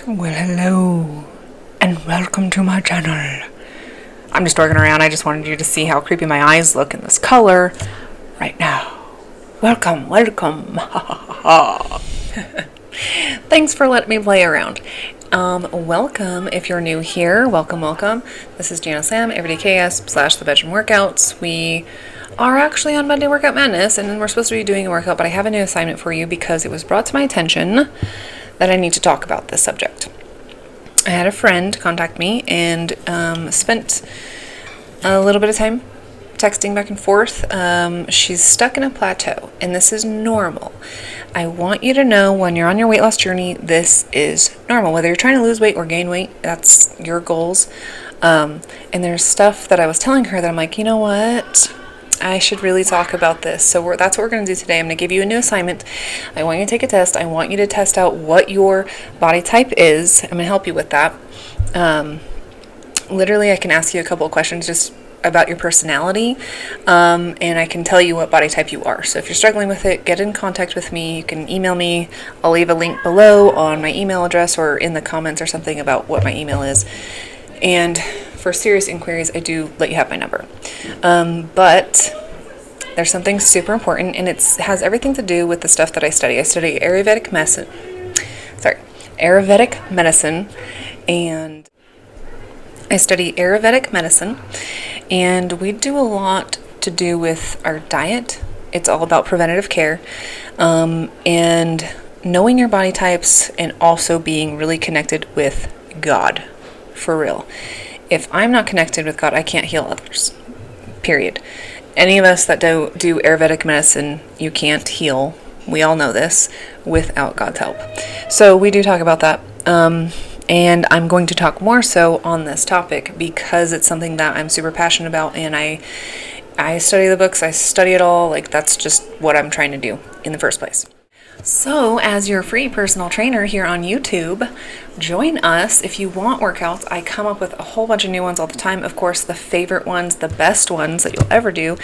Well, hello, and welcome to my channel. I'm just working around. I just wanted you to see how creepy my eyes look in this color right now. Welcome. Thanks for letting me play around. Welcome if you're new here. Welcome. This is Jana Sam, Everyday KS / The Bedroom Workouts. We are actually on Monday Workout Madness, and we're supposed to be doing a workout, but I have a new assignment for you because it was brought to my attention that I need to talk about this subject. I had a friend contact me and spent a little bit of time texting back and forth. She's stuck in a plateau, and this is normal. I want you to know when you're on your weight loss journey, this is normal. Whether you're trying to lose weight or gain weight, that's your goals. And there's stuff that I was telling her that I'm like, you know what? I should really talk about this. So that's what we're going to do today. I'm going to give you a new assignment. I want you to take a test. I want you to test out what your body type is. I'm going to help you with that. Literally, I can ask you a couple of questions just about your personality, and I can tell you what body type you are. So if you're struggling with it, get in contact with me. You can email me. I'll leave a link below on my email address or in the comments or something about what my email is. And for serious inquiries, I do let you have my number. But there's something super important, and it has everything to do with the stuff that I study. I study Ayurvedic medicine, and and we do a lot to do with our diet. It's all about preventative care, and knowing your body types, and also being really connected with God, for real. If I'm not connected with God, I can't heal others, period. Any of us that do Ayurvedic medicine, you can't heal, we all know this, without God's help. So we do talk about that. And I'm going to talk more so on this topic because it's something that I'm super passionate about, and I study the books, I study it all. Like, that's just what I'm trying to do in the first place. So, as your free personal trainer here on YouTube, join us if you want workouts. I come up with a whole bunch of new ones all the time. Of course, the favorite ones, the best ones that you'll ever do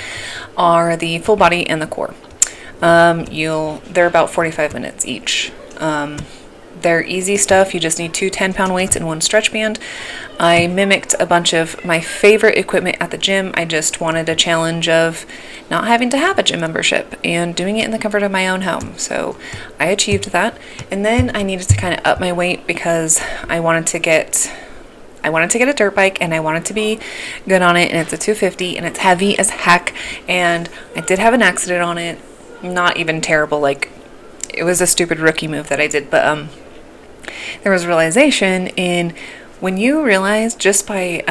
are the full body and the core. They're about 45 minutes each. They're easy stuff. You just need 2 10-pound weights and 1 stretch band. I mimicked a bunch of my favorite equipment at the gym. I just wanted a challenge of not having to have a gym membership and doing it in the comfort of my own home. So I achieved that. And then I needed to kind of up my weight because I wanted to get a dirt bike, and I wanted to be good on it. And it's a 250, and it's heavy as heck. And I did have an accident on it. Not even terrible. Like, it was a stupid rookie move that I did, but there was realization in when you realize just by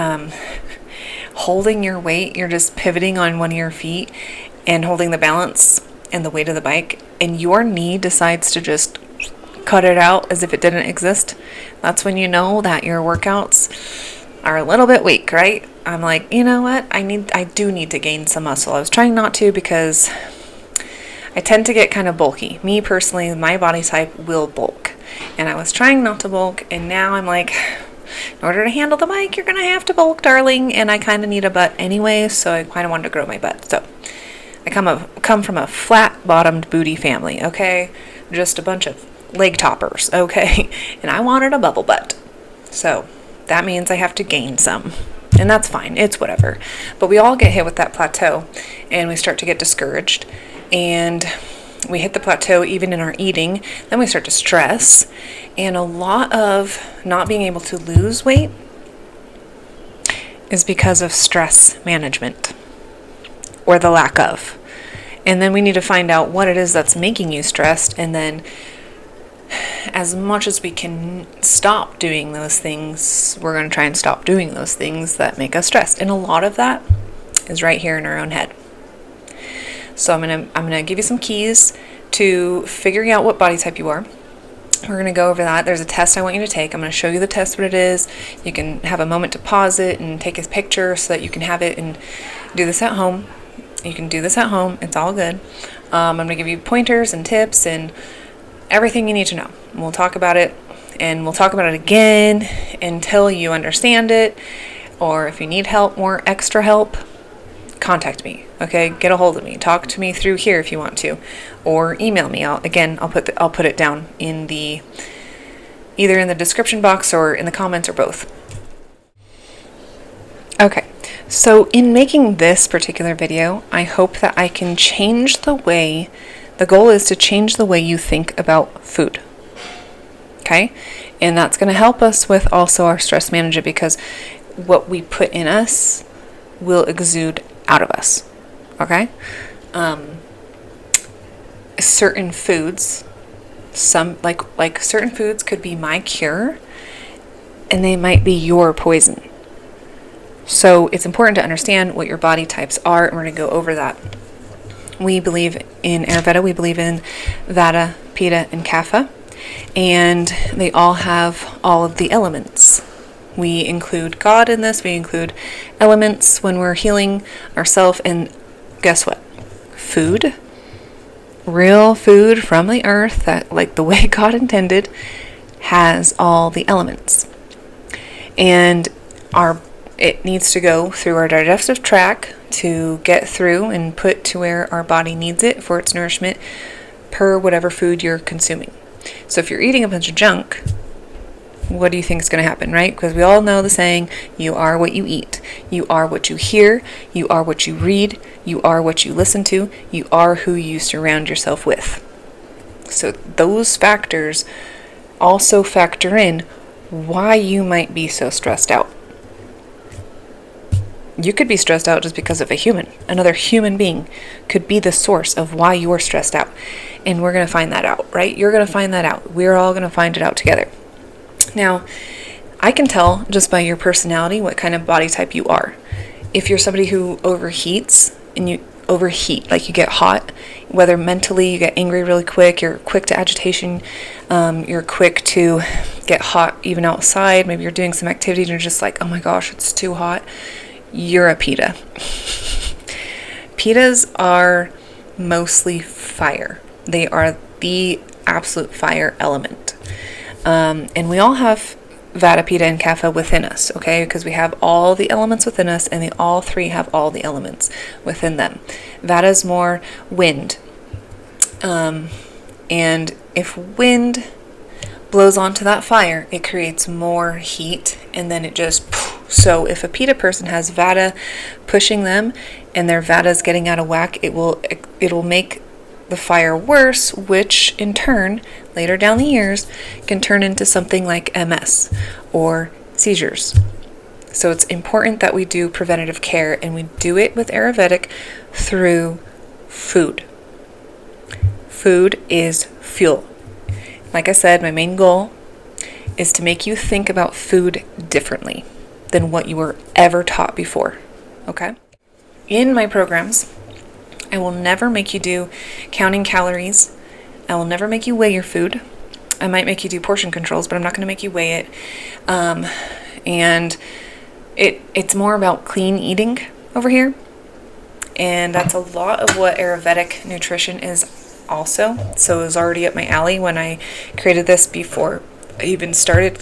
holding your weight, you're just pivoting on one of your feet and holding the balance and the weight of the bike, and your knee decides to just cut it out as if it didn't exist. That's when you know that your workouts are a little bit weak, right? I'm like, you know what? I do need to gain some muscle. I was trying not to because I tend to get kind of bulky. Me personally, my body type will bulk. And I was trying not to bulk, and now I'm like, in order to handle the bike, you're going to have to bulk, darling. And I kind of need a butt anyway, so I kind of wanted to grow my butt. So I come from a flat-bottomed booty family, okay? Just a bunch of leg toppers, okay? And I wanted a bubble butt. So that means I have to gain some. And that's fine. It's whatever. But we all get hit with that plateau, and we start to get discouraged. And we hit the plateau even in our eating. Then we start to stress. And a lot of not being able to lose weight is because of stress management, or the lack of. And then we need to find out what it is that's making you stressed. And then as much as we can stop doing those things, we're going to try and stop doing those things that make us stressed. And a lot of that is right here in our own head. So I'm gonna give you some keys to figuring out what body type you are. We're gonna go over that. There's a test I want you to take. I'm gonna show you the test, what it is. You can have a moment to pause it and take a picture so that you can have it and do this at home. You can do this at home. It's all good. I'm gonna give you pointers and tips and everything you need to know. And we'll talk about it, and we'll talk about it again until you understand it. Or if you need help, more extra help, contact me. Okay, get a hold of me. Talk to me through here if you want to, or email me. I'll put it down in the either in the description box or in the comments or both. Okay, so in making this particular video, I hope that I can change the goal is to change the way you think about food. Okay? And that's going to help us with also our stress management, because what we put in us will exude out of us. Okay? Certain foods, like certain foods could be my cure, and they might be your poison. So it's important to understand what your body types are, and we're going to go over that. We believe in Ayurveda, we believe in Vata, Pitta, and Kapha, and they all have all of the elements. We include God in this, we include elements when we're healing ourselves, and guess what? Food, real food from the earth, that like the way God intended, has all the elements. And it needs to go through our digestive tract to get through and put to where our body needs it for its nourishment per whatever food you're consuming. So if you're eating a bunch of junk, what do you think is going to happen, right? Because we all know the saying, you are what you eat. You are what you hear. You are what you read. You are what you listen to. You are who you surround yourself with. So those factors also factor in why you might be so stressed out. You could be stressed out just because of another human being could be the source of why you're stressed out. And we're going to find that out, right? You're going to find that out. We're all going to find it out together. Now, I can tell just by your personality what kind of body type you are. If you're somebody who overheats, and you overheat, like you get hot, whether mentally you get angry really quick, you're quick to agitation, you're quick to get hot even outside, maybe you're doing some activity and you're just like, oh my gosh, it's too hot. You're a Pitta. Pittas are mostly fire. They are the absolute fire element. And we all have Vata, Pitta, and Kapha within us, okay? Because we have all the elements within us, and they all three have all the elements within them. Vata is more wind. And if wind blows onto that fire, it creates more heat, and then it just... So if a Pitta person has Vata pushing them, and their Vata is getting out of whack, it'll make the fire worse, which in turn, later down the years, can turn into something like MS or seizures. So it's important that we do preventative care, and we do it with Ayurvedic through food. Food is fuel. Like I said, my main goal is to make you think about food differently than what you were ever taught before, okay? In my programs, I will never make you do counting calories. I will never make you weigh your food. I might make you do portion controls, but I'm not going to make you weigh it. And it's more about clean eating over here. And that's a lot of what Ayurvedic nutrition is also. So it was already up my alley when I created this before I even started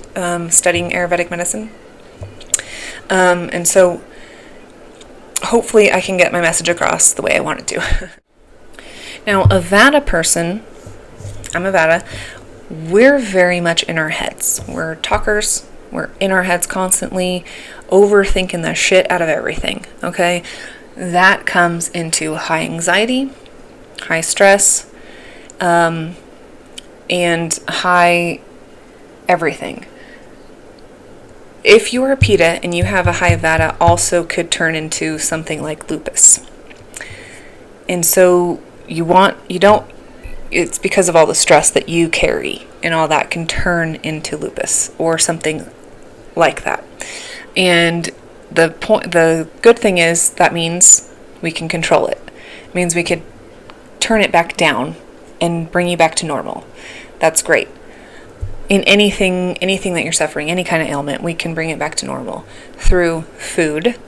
studying Ayurvedic medicine. And so hopefully I can get my message across the way I want it to. Now, a Vata person, I'm a Vata, we're very much in our heads. We're talkers. We're in our heads constantly, overthinking the shit out of everything, okay? That comes into high anxiety, high stress, and high everything. If you're a Pitta and you have a high Vata, also could turn into something like lupus. And so it's because of all the stress that you carry, and all that can turn into lupus or something like that. And the good thing is that means we can control it. It means we could turn it back down and bring you back to normal. That's great. In anything that you're suffering, any kind of ailment, we can bring it back to normal through food.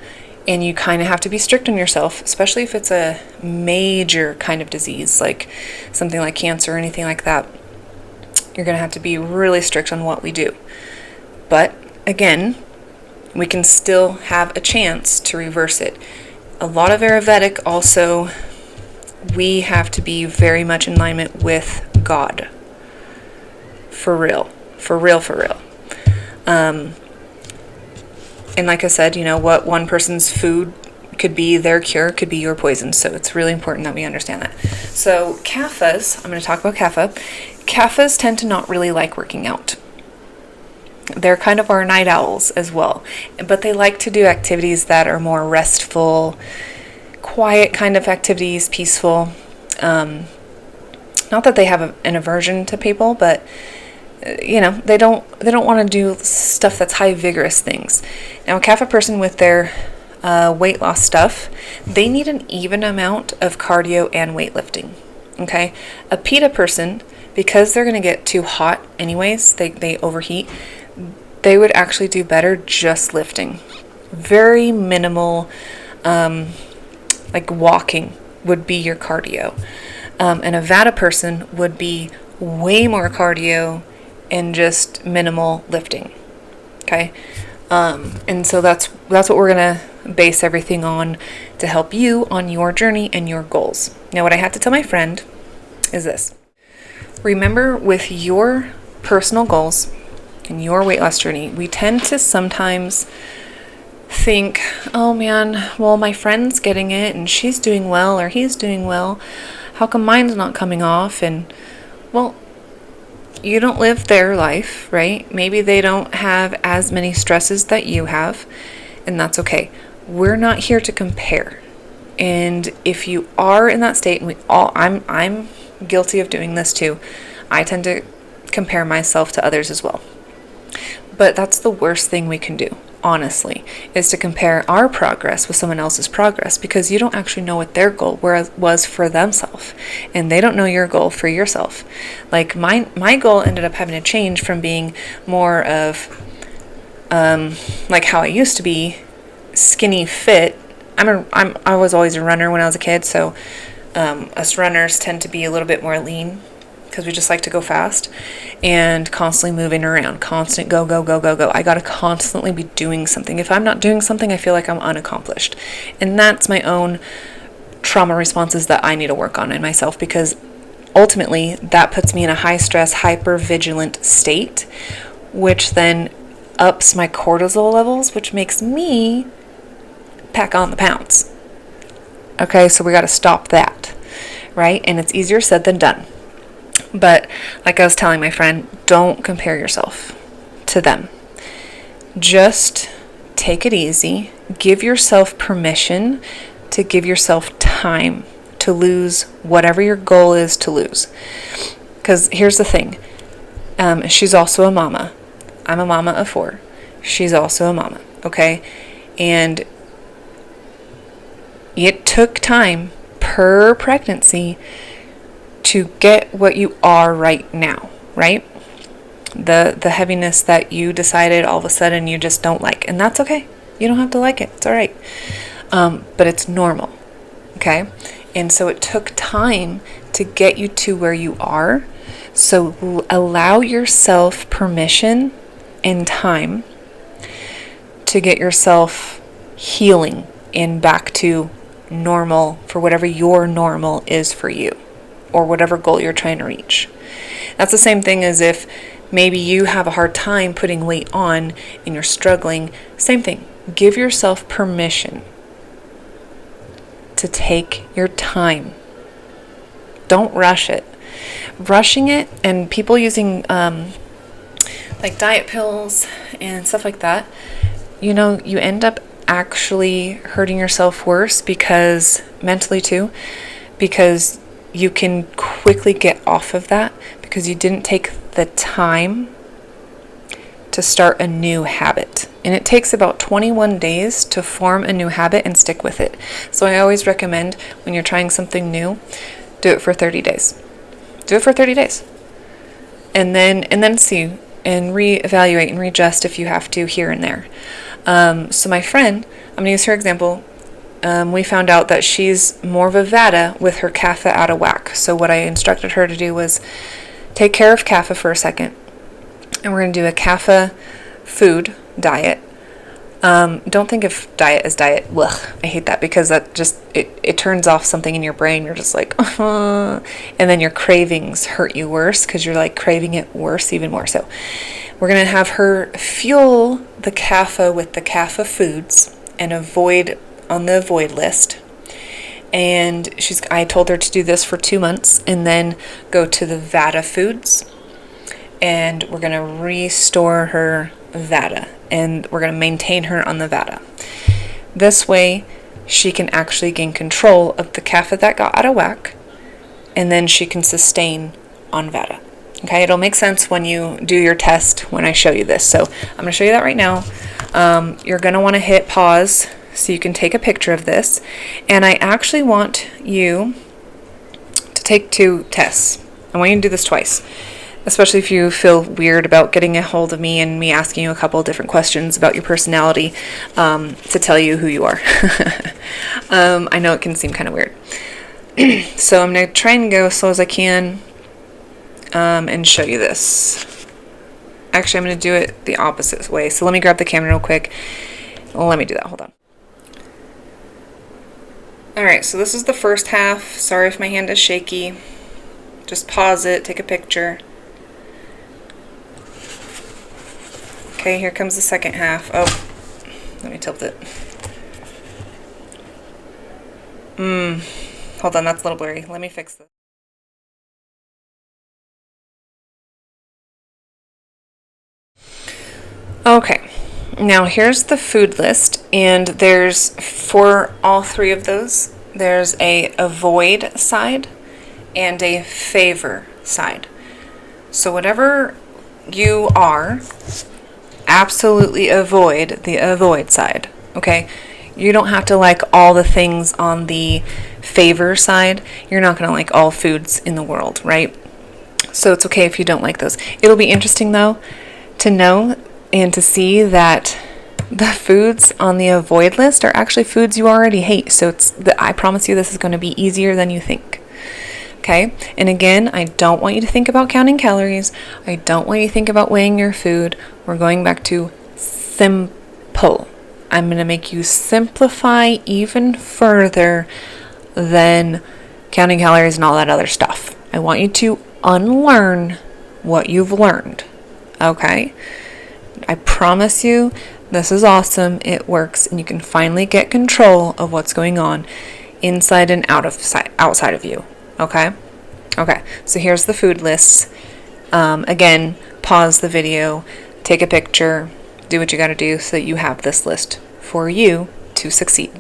And you kind of have to be strict on yourself, especially if it's a major kind of disease, like something like cancer or anything like that. You're going to have to be really strict on what we do. But again, we can still have a chance to reverse it. A lot of Ayurvedic also, we have to be very much in alignment with God. For real. For real, for real. And like I said, what one person's food could be their cure, could be your poison. So it's really important that we understand that. So CAFAs, I'm going to talk about CAFA. CAFAs tend to not really like working out. They're kind of our night owls as well. But they like to do activities that are more restful, quiet kind of activities, peaceful. Not that they have an aversion to people, but they don't want to do stuff that's high vigorous things. Now, a CAFA person with their weight loss stuff, they need an even amount of cardio and weightlifting. Okay, a PETA person, because they're going to get too hot anyways, they overheat. They would actually do better just lifting. Very minimal, like walking would be your cardio. And a Vata person would be way more cardio and just minimal lifting. Okay? And so that's what we're going to base everything on to help you on your journey and your goals. Now, what I have to tell my friend is this. Remember, with your personal goals and your weight loss journey, we tend to sometimes think, oh man, well, my friend's getting it and she's doing well or he's doing well. How come mine's not coming off? And, well, you don't live their life, right? Maybe they don't have as many stresses that you have, and that's okay. We're not here to compare. And if you are in that state, and I'm guilty of doing this too, I tend to compare myself to others as well. But that's the worst thing we can do, honestly, is to compare our progress with someone else's progress, because you don't actually know what their goal was for themselves, and they don't know your goal for yourself. Like my goal ended up having to change from being more of like how I used to be, skinny fit. I was always a runner when I was a kid, so us runners tend to be a little bit more lean, because we just like to go fast and constantly moving around, constant go. I got to constantly be doing something. If I'm not doing something, I feel like I'm unaccomplished. And that's my own trauma responses that I need to work on in myself, because ultimately that puts me in a high stress, hyper vigilant state, which then ups my cortisol levels, which makes me pack on the pounds. Okay, so we got to stop that, right? And it's easier said than done. But like I was telling my friend, don't compare yourself to them. Just take it easy. Give yourself permission to give yourself time to lose whatever your goal is to lose. Because here's the thing. She's also a mama. I'm a mama of 4. She's also a mama, okay? And it took time per pregnancy to get what you are right now, right? The heaviness that you decided all of a sudden you just don't like. And that's okay. You don't have to like it. It's all right. But it's normal, okay? And so it took time to get you to where you are. So allow yourself permission and time to get yourself healing and back to normal for whatever your normal is for you, or whatever goal you're trying to reach. That's the same thing as if maybe you have a hard time putting weight on and you're struggling. Same thing. Give yourself permission to take your time. Don't rush it. Rushing it, and people using like diet pills and stuff like that, you end up actually hurting yourself worse, because mentally too, because you can quickly get off of that because you didn't take the time to start a new habit. And it takes about 21 days to form a new habit and stick with it. So I always recommend, when you're trying something new, do it for 30 days. Do it for 30 days. And then see and reevaluate and readjust if you have to here and there. So my friend, I'm going to use her example. We found out that she's more of a Vata with her Kapha out of whack. So what I instructed her to do was take care of Kapha for a second. And we're going to do a Kapha food diet. Don't think of diet as diet. Ugh, I hate that because that just, it turns off something in your brain. You're just like, and then your cravings hurt you worse because you're like craving it worse, even more. So we're going to have her fuel the kapha with the kapha foods and avoid on the avoid list. And I told her to do this for 2 months and then go to the vata foods. And we're going to restore her vata, and we're going to maintain her on the vata. This way, she can actually gain control of the kapha that got out of whack, and then she can sustain on vata. Okay, it'll make sense when you do your test when I show you this. So I'm going to show you that right now. You're going to want to hit pause so you can take a picture of this. And I actually want you to take 2 tests. I want you to do this twice, especially if you feel weird about getting a hold of me and me asking you a couple of different questions about your personality to tell you who you are. I know it can seem kind of weird. So I'm going to try and go as slow as I can and show you this. Actually, I'm going to do it the opposite way. So let me grab the camera real quick. Let me do that. Hold on. Alright, so this is the first half. Sorry if my hand is shaky. Just pause it, take a picture. Okay, here comes the second half. Oh, let me tilt it. Hold on, that's a little blurry. Let me fix this. Okay, now here's the food list, and there's, for all 3 of those, there's a avoid side and a favor side. So whatever you are, absolutely avoid the avoid side, okay? You don't have to like all the things on the favor side. You're not going to like all foods in the world, right? So it's okay if you don't like those. It'll be interesting, though, to know and to see that the foods on the avoid list are actually foods you already hate. So I promise you this is going to be easier than you think. Okay? And again, I don't want you to think about counting calories. I don't want you to think about weighing your food. We're going back to simple. I'm going to make you simplify even further than counting calories and all that other stuff. I want you to unlearn what you've learned. Okay? I promise you, this is awesome. It works, and you can finally get control of what's going on inside and outside of you. Okay? Okay, so here's the food lists. Again, pause the video, take a picture, do what you got to do so that you have this list for you to succeed.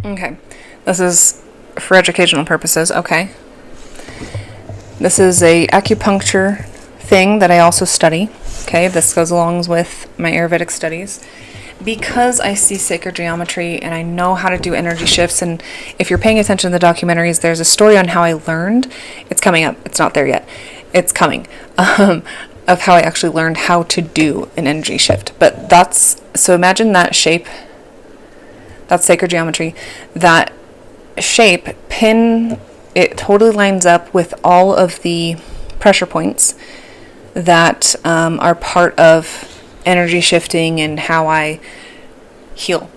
Okay, this is for educational purposes, okay? This is a acupuncture thing that I also study, okay? This goes along with my Ayurvedic studies. Because I see sacred geometry and I know how to do energy shifts, and if you're paying attention to the documentaries, there's a story on how I learned. It's coming up. It's not there yet. It's coming. Of how I actually learned how to do an energy shift. But so imagine that shape. That's sacred geometry. That shape, it totally lines up with all of the pressure points that are part of energy shifting and how I heal.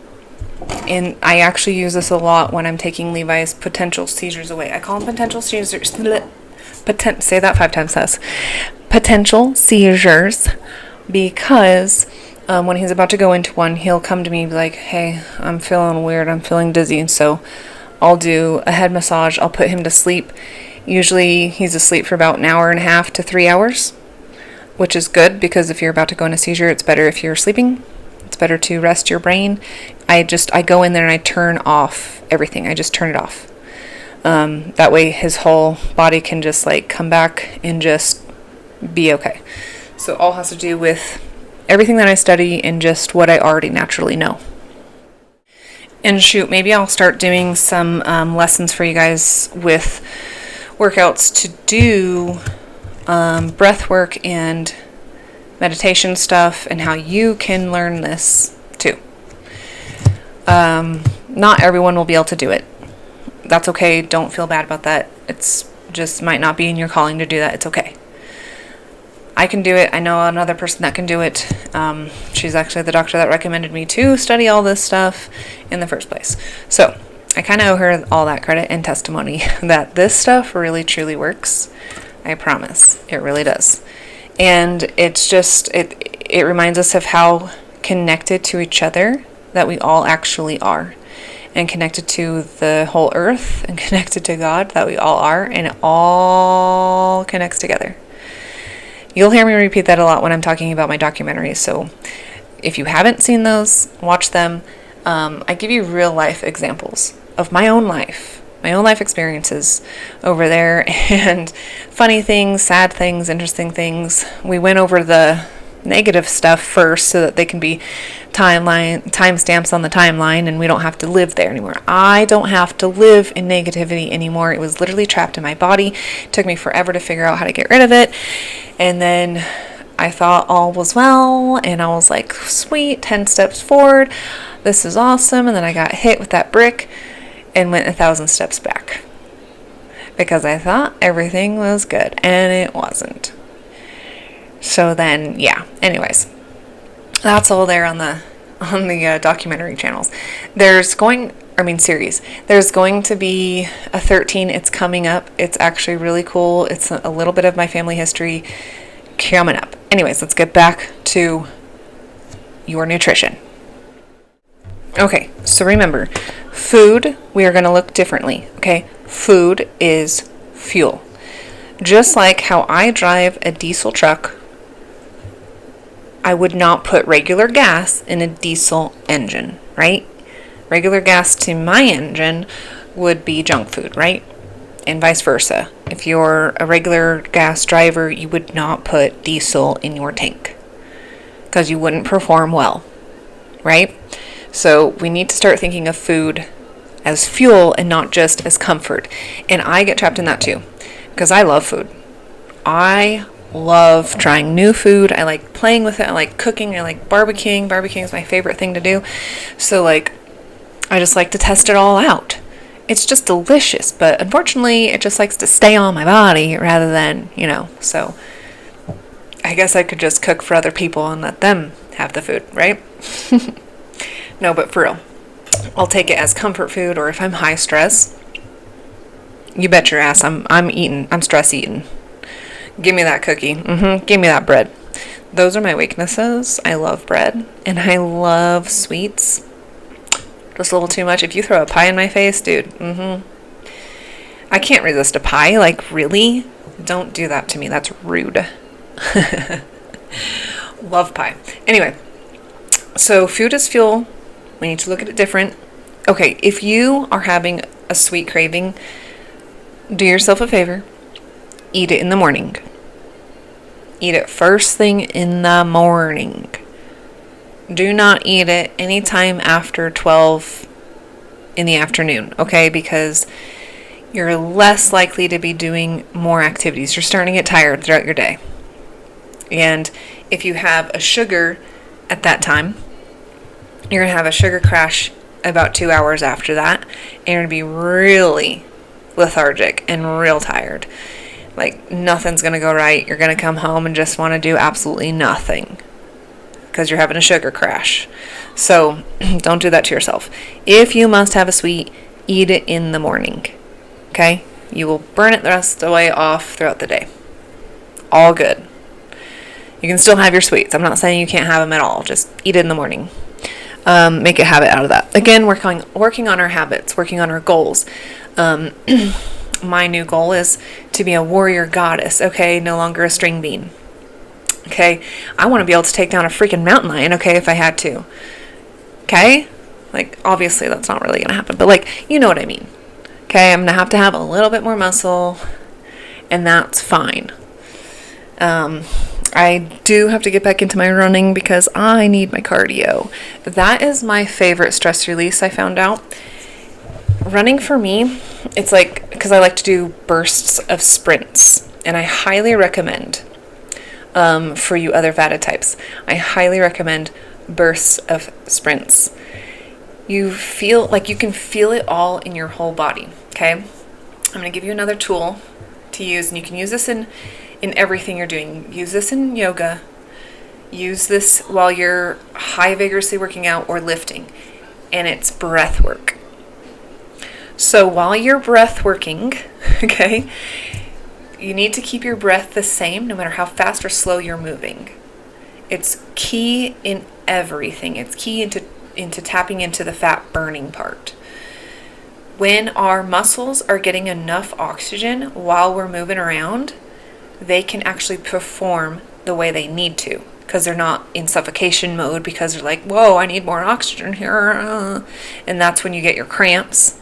And I actually use this a lot when I'm taking Levi's potential seizures away. I call them potential seizures. Say that 5 times fast. Potential seizures, because when he's about to go into one, he'll come to me and be like, hey, I'm feeling weird, I'm feeling dizzy, and so I'll do a head massage, I'll put him to sleep. Usually he's asleep for about an hour and a half to 3 hours, which is good, because if you're about to go in a seizure, it's better if you're sleeping. It's better to rest your brain. I go in there and I turn off everything. I just turn it off. That way his whole body can just like come back and just be okay. So it all has to do with everything that I study and just what I already naturally know. And shoot, maybe I'll start doing some lessons for you guys with workouts to do breath work and meditation stuff, and how you can learn this too. Not everyone will be able to do it. That's okay. Don't feel bad about that. It's just might not be in your calling to do that. It's okay. I can do it. I know another person that can do it. She's actually the doctor that recommended me to study all this stuff in the first place. So I kind of owe her all that credit and testimony that this stuff really truly works. I promise. It really does. And it's just, it reminds us of how connected to each other that we all actually are. And connected to the whole earth and connected to God that we all are. And it all connects together. You'll hear me repeat that a lot when I'm talking about my documentaries. So if you haven't seen those, watch them. I give you real life examples of my own life experiences over there, and funny things, sad things, interesting things. We went over the negative stuff first so that they can be timestamps on the timeline, and we don't have to live there anymore. I don't have to live in negativity anymore. It was literally trapped in my body. It took me forever to figure out how to get rid of it. And then I thought all was well, and I was like, sweet, 10 steps forward. This is awesome. And then I got hit with that brick and went 1,000 steps back because I thought everything was good, and it wasn't. So then, yeah, anyways, that's all there on the documentary channels. Series. There's going to be a 13. It's coming up. It's actually really cool. It's a little bit of my family history coming up. Anyways, let's get back to your nutrition. Okay, so remember, food, we are going to look differently, okay? Food is fuel. Just like how I drive a diesel truck, I would not put regular gas in a diesel engine, right? Regular gas to my engine would be junk food, right? And vice versa. If you're a regular gas driver, you would not put diesel in your tank because you wouldn't perform well, right? So we need to start thinking of food as fuel and not just as comfort. And I get trapped in that too because I love food. I love trying new food. I like playing with it. I like cooking. I like barbecuing. Barbecuing is my favorite thing to do. So like, I just like to test it all out. It's just delicious, but unfortunately it just likes to stay on my body rather than, so I guess I could just cook for other people and let them have the food, right? No, but for real, I'll take it as comfort food, or if I'm high stress, you bet your ass I'm stress eating. Give me that cookie. Give me that bread. Those are my weaknesses. I love bread and I love sweets. Just a little too much. If you throw a pie in my face, dude, I can't resist a pie. Like, really? Don't do that to me. That's rude. Love pie. Anyway, so food is fuel. We need to look at it different. Okay, if you are having a sweet craving, do yourself a favor. Eat it in the morning. Eat it first thing in the morning. Do not eat it anytime after 12 in the afternoon, okay? Because you're less likely to be doing more activities. You're starting to get tired throughout your day. And if you have a sugar at that time, you're going to have a sugar crash about 2 hours after that. And you're going to be really lethargic and real tired. Like, nothing's going to go right. You're going to come home and just want to do absolutely nothing because you're having a sugar crash. So don't do that to yourself. If you must have a sweet, eat it in the morning. Okay? You will burn it the rest of the way off throughout the day. All good. You can still have your sweets. I'm not saying you can't have them at all. Just eat it in the morning. Make a habit out of that. Again, working on our habits, working on our goals. My new goal is to be a warrior goddess, okay? No longer a string bean. Okay? I want to be able to take down a freaking mountain lion, okay, if I had to. Okay? Like, obviously that's not really going to happen, but like, you know what I mean. Okay, I'm going to have a little bit more muscle, and that's fine. I do have to get back into my running because I need my cardio. That is my favorite stress release, I found out. Running for me, it's like, because I like to do bursts of sprints, and I highly recommend, for you other VADA types, I highly recommend bursts of sprints. You feel like you can feel it all in your whole body, okay? I'm going to give you another tool to use, and you can use this in everything you're doing. Use this in yoga. Use this while you're high vigorously working out or lifting, and it's breath work. So while you're breath working, okay, you need to keep your breath the same no matter how fast or slow you're moving. It's key in everything. It's key into tapping into the fat burning part. When our muscles are getting enough oxygen while we're moving around, they can actually perform the way they need to, because they're not in suffocation mode, because they're like, whoa, I need more oxygen here. And that's when you get your cramps.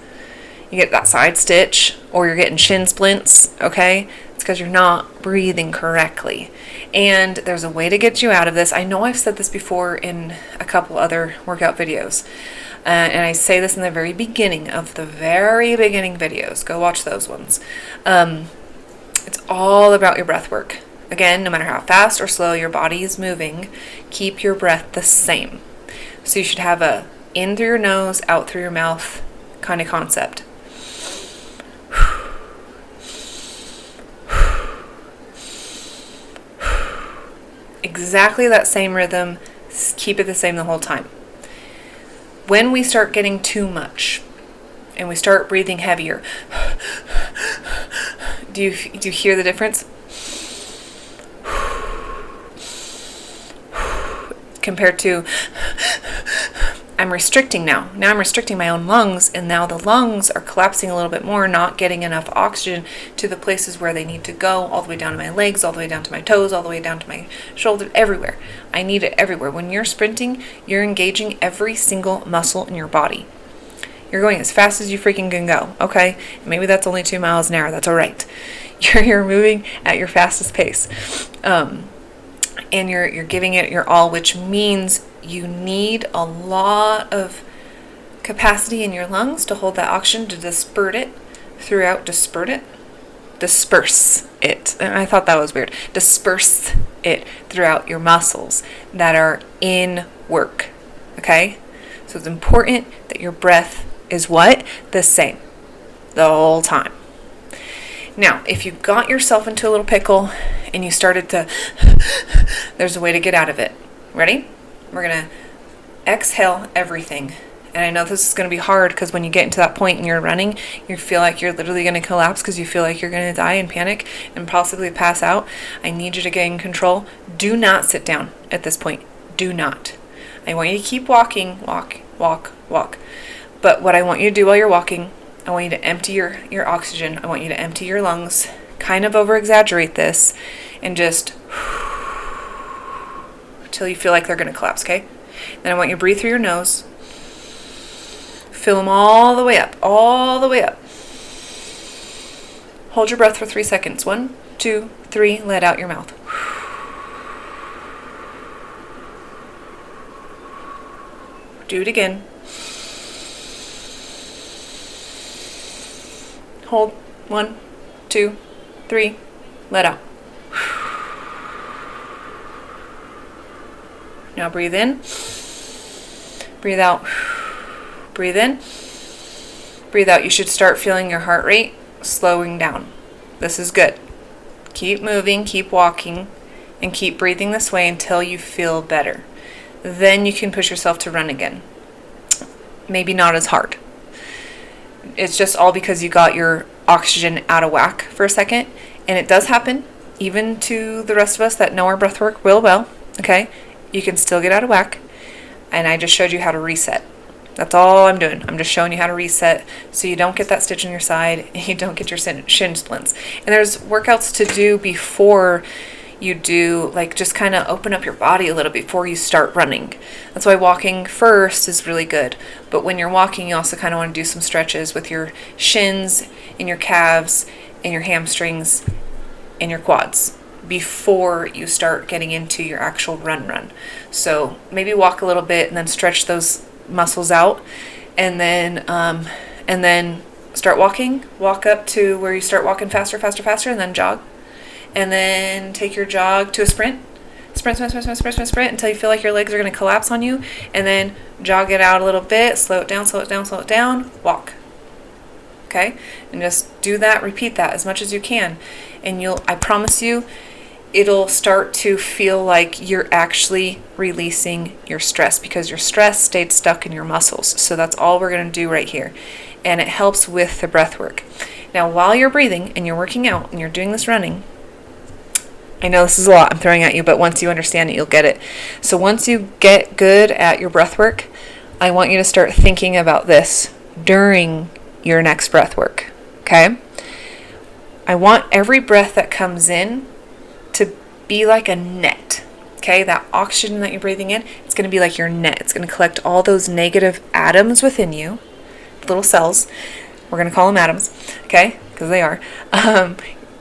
You get that side stitch, or you're getting shin splints, okay? It's because you're not breathing correctly. And there's a way to get you out of this. I know I've said this before in a couple other workout videos. And I say this in the very beginning of the very beginning videos. Go watch those ones. It's all about your breath work. Again, no matter how fast or slow your body is moving, keep your breath the same. So you should have a in through your nose, out through your mouth kind of concept. Exactly that same rhythm. Keep it the same the whole time. When we start getting too much and we start breathing heavier, do you hear the difference? Compared to, I'm restricting now. Now I'm restricting my own lungs, and now the lungs are collapsing a little bit more, not getting enough oxygen to the places where they need to go, all the way down to my legs, all the way down to my toes, all the way down to my shoulder, everywhere. I need it everywhere. When you're sprinting, you're engaging every single muscle in your body. You're going as fast as you freaking can go, okay? Maybe that's only 2 miles an hour. That's all right. You're moving at your fastest pace. And you're giving it your all, which means you need a lot of capacity in your lungs to hold that oxygen, to disperse it. And I thought that was weird. Disperse it throughout your muscles that are in work. Okay? So it's important that your breath is what? The same. The whole time. Now, if you got yourself into a little pickle and you started to, there's a way to get out of it. Ready? We're going to exhale everything. And I know this is going to be hard because when you get into that point and you're running, you feel like you're literally going to collapse because you feel like you're going to die and panic and possibly pass out. I need you to get in control. Do not sit down at this point. Do not. I want you to keep walking. Walk, walk, walk. But what I want you to do while you're walking, I want you to empty your oxygen. I want you to empty your lungs. Kind of over-exaggerate this and just till you feel like they're going to collapse, okay? Then I want you to breathe through your nose. Fill them all the way up, all the way up. Hold your breath for 3 seconds. 1, 2, 3, let out your mouth. Do it again. Hold. 1, 2, 3, let out. Now breathe in. Breathe out. Breathe in. Breathe out. You should start feeling your heart rate slowing down. This is good. Keep moving, keep walking, and keep breathing this way until you feel better. Then you can push yourself to run again. Maybe not as hard. It's just all because you got your oxygen out of whack for a second. And it does happen, even to the rest of us that know our breath work real well. Okay? You can still get out of whack. And I just showed you how to reset. That's all I'm doing. I'm just showing you how to reset so you don't get that stitch in your side and you don't get your shin splints. And there's workouts to do before you do like just kind of open up your body a little before you start running. That's why walking first is really good. But when you're walking, you also kind of want to do some stretches with your shins and your calves and your hamstrings and your quads before you start getting into your actual run. So maybe walk a little bit and then stretch those muscles out, and then start walking. Walk up to where you start walking faster, and then jog. And then take your jog to a sprint. Sprint until you feel like your legs are going to collapse on you. And then jog it out a little bit. Slow it down. Walk. Okay? And just do that. Repeat that as much as you can. And I promise you, it'll start to feel like you're actually releasing your stress, because your stress stayed stuck in your muscles. So that's all we're going to do right here. And it helps with the breath work. Now, while you're breathing and you're working out and you're doing this running, I know this is a lot I'm throwing at you, but once you understand it, you'll get it. So once you get good at your breath work, I want you to start thinking about this during your next breath work, okay? I want every breath that comes in to be like a net, okay? That oxygen that you're breathing in, it's going to be like your net. It's going to collect all those negative atoms within you, little cells. We're going to call them atoms, okay? Because they are.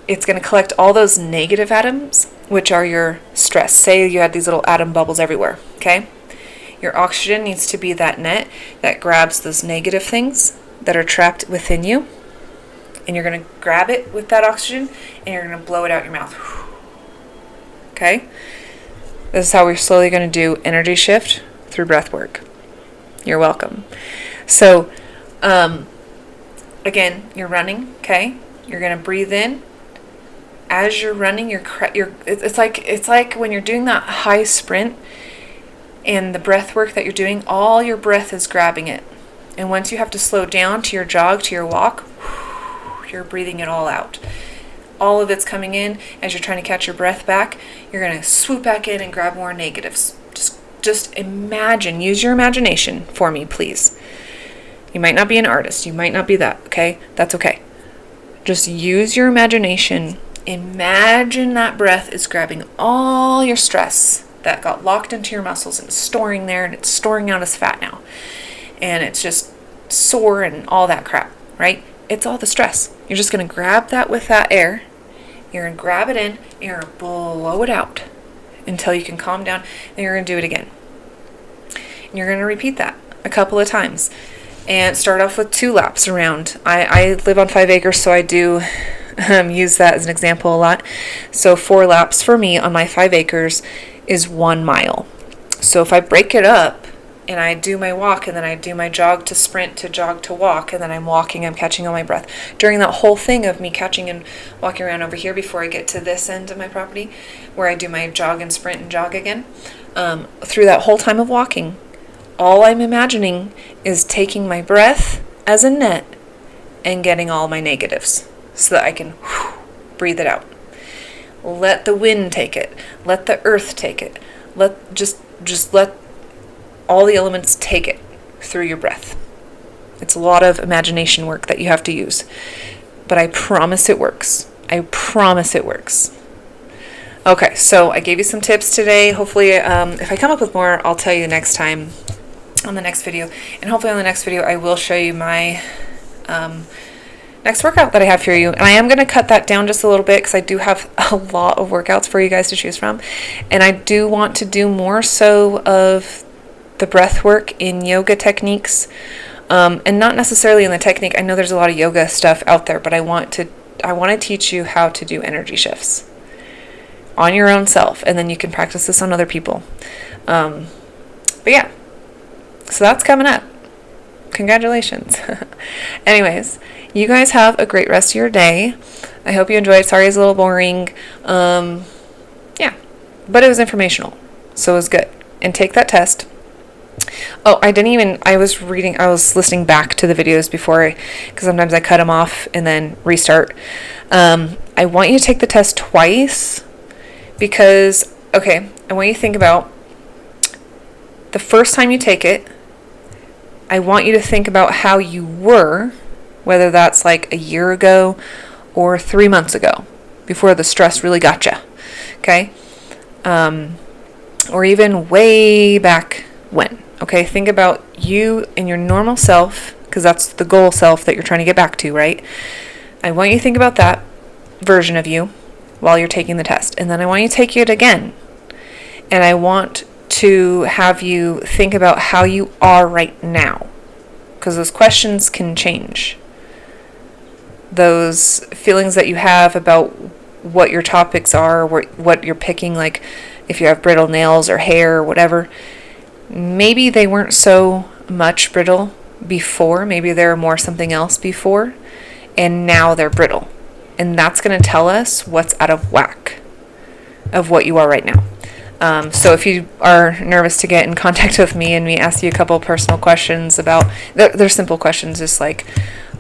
It's going to collect all those negative atoms, which are your stress. Say you had these little atom bubbles everywhere, okay? Your oxygen needs to be that net that grabs those negative things that are trapped within you, and you're going to grab it with that oxygen, and you're going to blow it out your mouth. Okay? This is how we're slowly going to do energy shift through breath work. You're welcome. So, again, you're running, okay? You're going to breathe in. As you're running, it's like when you're doing that high sprint and the breath work that you're doing, all your breath is grabbing it. And once you have to slow down to your jog, to your walk, you're breathing it all out. All of it's coming in as you're trying to catch your breath back. You're going to swoop back in and grab more negatives. Just imagine. Use your imagination for me, please. You might not be an artist. You might not be that, okay? That's okay. Just use your imagination. Imagine that breath is grabbing all your stress that got locked into your muscles and it's storing there, and it's storing out as fat now. And it's just sore and all that crap, right? It's all the stress. You're just going to grab that with that air. You're going to grab it in, and you're going to blow it out until you can calm down, and you're going to do it again. And you're going to repeat that a couple of times. And start off with 2 laps around. I live on 5 acres, so I do use that as an example a lot. So 4 laps for me on my 5 acres is 1 mile. So if I break it up and I do my walk and then I do my jog to sprint to jog to walk, and then I'm walking, I'm catching all my breath. During that whole thing of me catching and walking around over here before I get to this end of my property where I do my jog and sprint and jog again, through that whole time of walking, all I'm imagining is taking my breath as a net and getting all my negatives so that I can breathe it out. Let the wind take it. Let the earth take it. Just let all the elements take it through your breath. It's a lot of imagination work that you have to use. But I promise it works. I promise it works. Okay, so I gave you some tips today. Hopefully, if I come up with more, I'll tell you next time on the next video. And hopefully on the next video, I will show you my next workout that I have for you. And I am going to cut that down just a little bit because I do have a lot of workouts for you guys to choose from. And I do want to do more so of the breath work in yoga techniques. And not necessarily in the technique. I know there's a lot of yoga stuff out there, but I want to teach you how to do energy shifts on your own self. And then you can practice this on other people. But yeah. So that's coming up. Congratulations. Anyways, you guys have a great rest of your day. I hope you enjoyed. Sorry it's a little boring. Yeah, but it was informational, so it was good. And take that test. Oh, I was listening back to the videos before, because sometimes I cut them off and then restart. I want you to take the test twice because, okay, I want you to think about the first time you take it. I want you to think about how you were, whether that's like a year ago or 3 months ago, before the stress really got you. Okay? Or even way back when. Okay? Think about you and your normal self, because that's the goal self that you're trying to get back to, right? I want you to think about that version of you while you're taking the test. And then I want you to take it again. And I want to have you think about how you are right now, because those questions can change. Those feelings that you have about what your topics are, what you're picking, like if you have brittle nails or hair or whatever, maybe they weren't so much brittle before. Maybe they were more something else before, and now they're brittle. And that's going to tell us what's out of whack of what you are right now. So if you are nervous to get in contact with me and me ask you a couple personal questions about, they're simple questions, just like,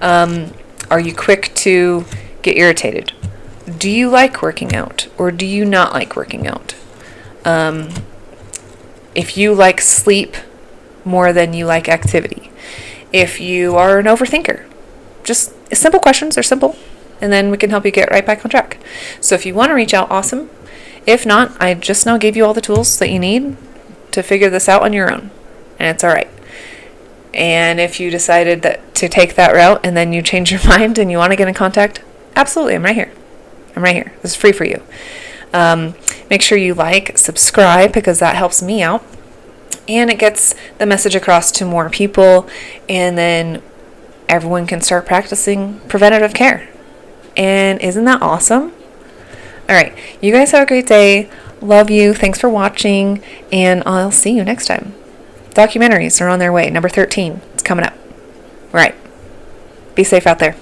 are you quick to get irritated? Do you like working out or do you not like working out? If you like sleep more than you like activity. If you are an overthinker. Just simple questions, are simple, and then we can help you get right back on track. So if you want to reach out, awesome. If not, I just now gave you all the tools that you need to figure this out on your own, and it's all right. And if you decided to take that route and then you change your mind and you want to get in contact, absolutely, I'm right here. This is free for you. Make sure you like, subscribe, because that helps me out, and it gets the message across to more people, and then everyone can start practicing preventative care. And isn't that awesome? All right, you guys have a great day. Love you. Thanks for watching, and I'll see you next time. Documentaries are on their way. Number 13, it's coming up. All right, be safe out there.